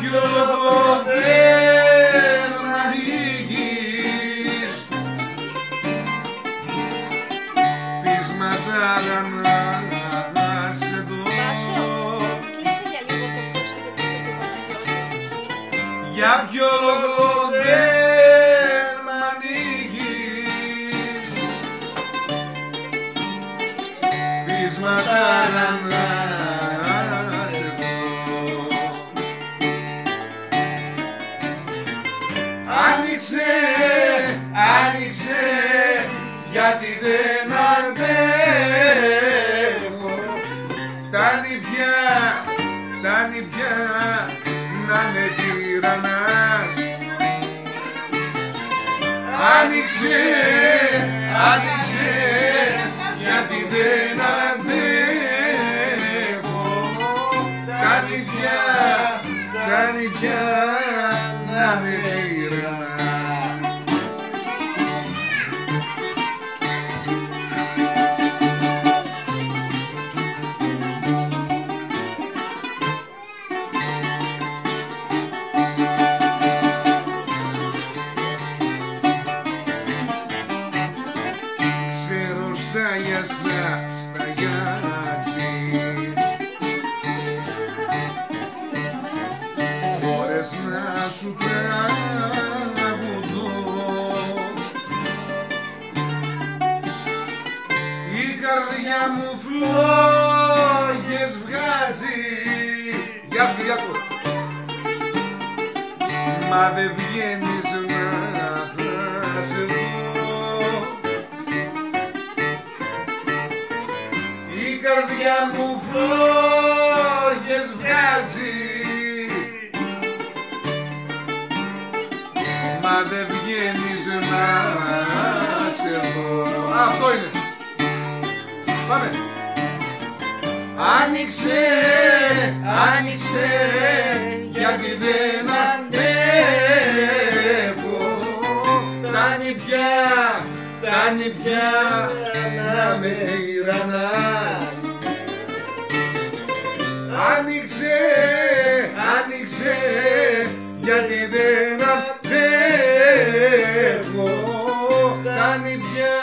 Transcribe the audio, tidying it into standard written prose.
ποιο λόγο δεν μ' ανοίγεις πείσματα να σε δω. Κλείσε για λίγο το φως από πίσω του Παναγιώτη. Για ποιο λόγο δεν μ' ανοίγεις πείσματα να σε δω. Άνοιξε, άνοιξε, γιατί δεν αντέχω. Φτάνει πια να με τυραννάς. Άνοιξε, άνοιξε, γιατί δεν αντέχω. Φτάνει πια να με τυραννάς. Ξέρω σταγιάζει ώρες να σου τραγουδώ. Η καρδιά μου φλόγες βγάζει. Γεια σου Κυριάκο. Μα δεν βγαίνεις να σε δω. Η καρδιά μου φλόγες βγάζει, μα δεν βγαίνεις να σε δω. Αυτό είναι. Πάμε. Άνοιξε, άνοιξε, γιατί δεν αντέχω. Φτάνει πια να με τυραννάς. Άνοιξε, άνοιξε, γιατί δεν αντέχω. Φτάνει πια